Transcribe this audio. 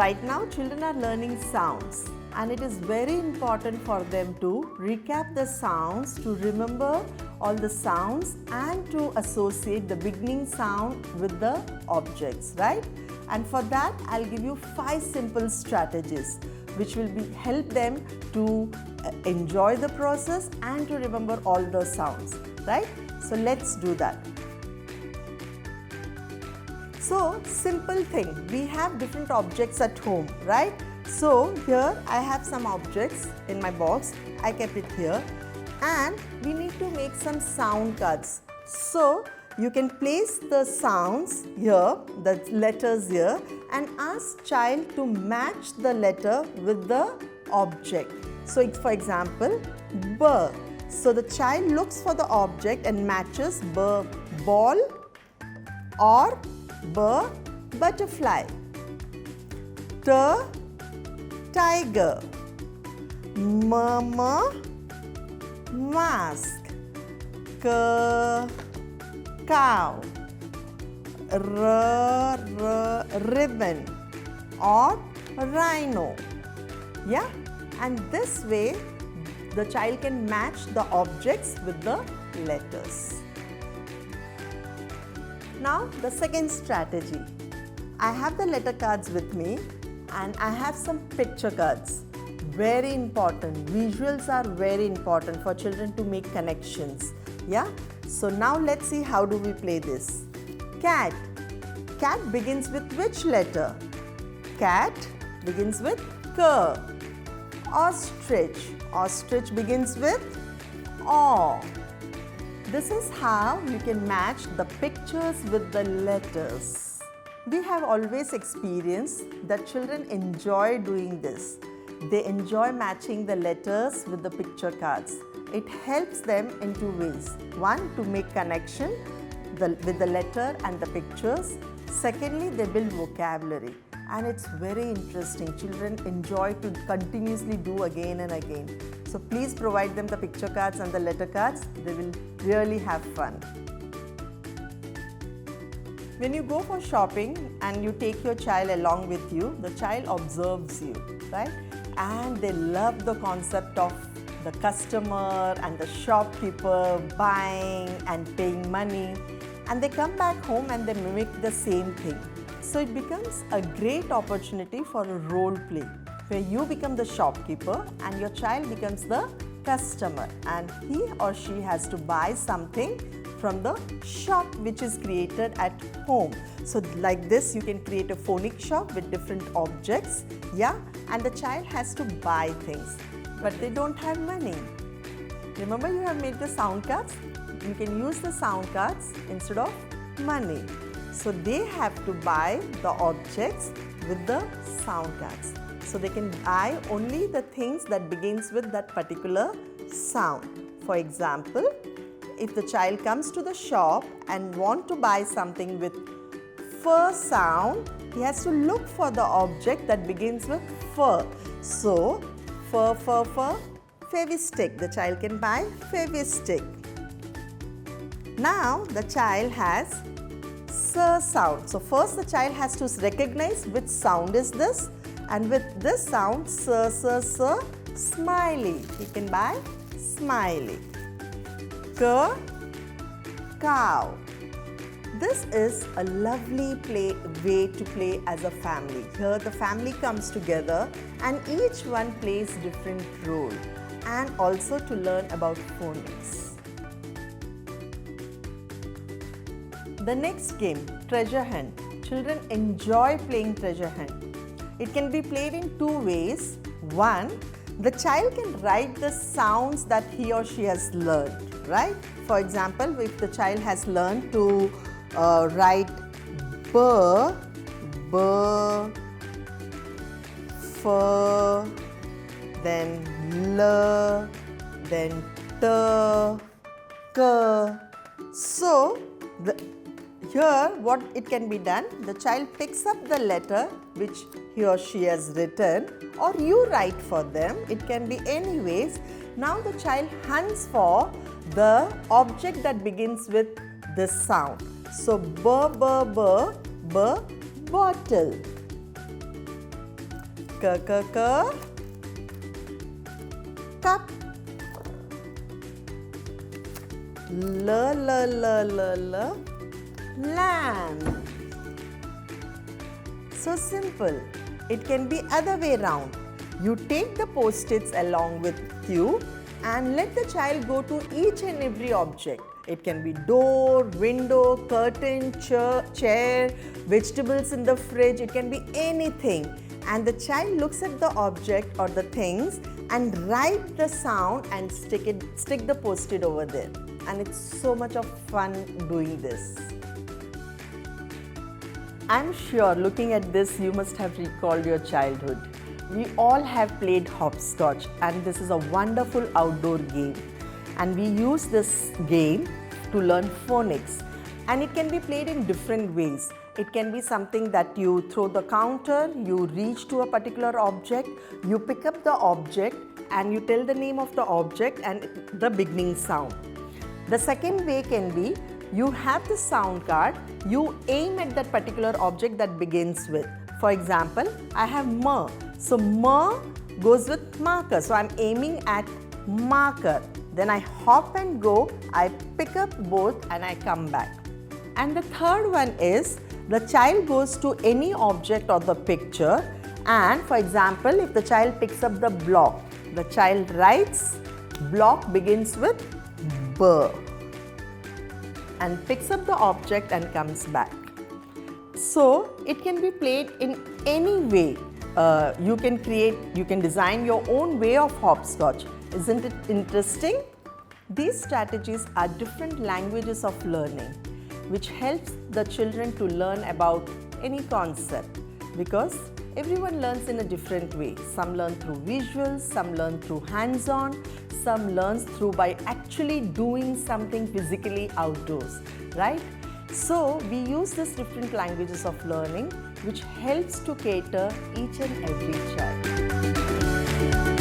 right now children are learning sounds, and it is very important for them to recap the sounds, to remember all the sounds and to associate the beginning sound with the objects, right? And for that I'll give you 5 simple strategies which will help them to enjoy the process and to remember all the sounds, right? So let's do that. So simple thing, we have different objects at home, right? So here I have some objects in my box, I kept it here, and we need to make some sound cards. So you can place the sounds here, the letters here, and ask child to match the letter with the object. So for example, B. So the child looks for the object and matches B, ball, or B, butterfly. T, tiger. M, mask. K, cow. R, ribbon, or rhino. Yeah, and this way the child can match the objects with the letters. Now the second strategy, I have the letter cards with me and I have some picture cards. Very important, visuals are very important for children to make connections. Yeah, so now let's see how do we play this. Cat. Cat begins with which letter? Cat begins with K. Ostrich. Ostrich begins with O. This is how you can match the pictures with the letters. We have always experienced that children enjoy doing this. They enjoy matching the letters with the picture cards. It helps them in 2 ways. One, to make connection with the letter and the pictures. Secondly, they build vocabulary, and it's very interesting. Children enjoy to continuously do again and again. So please provide them the picture cards and the letter cards. They will really have fun. When you go for shopping and you take your child along with you, the child observes you, right? And they love the concept of the customer and the shopkeeper buying and paying money. And they come back home and they mimic the same thing. So it becomes a great opportunity for a role play where you become the shopkeeper and your child becomes the customer, and he or she has to buy something from the shop which is created at home. So like this you can create a phonic shop with different objects, yeah, and the child has to buy things, but they don't have money. Remember, you have made the sound cards? You can use the sound cards instead of money. So they have to buy the objects with the sound cards. So they can buy only the things that begins with that particular sound. For example, if the child comes to the shop and want to buy something with fur sound, he has to look for the object that begins with fur. So fur, fur, fur, Fevistick. The child can buy Fevistick. Now the child has sir sound. So first the child has to recognize which sound is this, and with this sound, sir, sir, sir, smiley. He can buy smiley. K, cow. This is a lovely way to play as a family. Here the family comes together and each one plays different role, and also to learn about phonics. The next game, treasure hunt. Children enjoy playing treasure hunt. It can be played in 2 ways. One, the child can write the sounds that he or she has learned, right? For example, if the child has learned to write B, B, F, then L, then T, K. So, here what it can be done, the child picks up the letter which he or she has written, or you write for them. It can be any ways. Now the child hunts for the object that begins with this sound. So B, B, B, B, bottle. cup. Lamp. So simple. It can be other way round. You take the post-its along with you and let the child go to each and every object. It can be door, window, curtain, chair, vegetables in the fridge. It can be anything. And the child looks at the object or the things and write the sound and stick the post-it over there. And it's so much of fun doing this. I'm sure looking at this, you must have recalled your childhood. We all have played hopscotch, and this is a wonderful outdoor game. And we use this game to learn phonics. And it can be played in different ways. It can be something that you throw the counter, you reach to a particular object, you pick up the object and you tell the name of the object and the beginning sound. The second way can be, you have the sound card, you aim at that particular object that begins with. For example, I have ma. So ma goes with marker. So I'm aiming at marker. Then I hop and go, I pick up both and I come back. And the third one is, the child goes to any object or the picture, and for example, if the child picks up the block, the child writes, block begins with B, and picks up the object and comes back. So it can be played in any way. You can design your own way of hopscotch. Isn't it interesting? These strategies are different languages of learning, which helps the children to learn about any concept, because everyone learns in a different way. Some learn through visuals, some learn through hands-on, some learns through by actually doing something physically outdoors, right? So we use these different languages of learning, which helps to cater each and every child.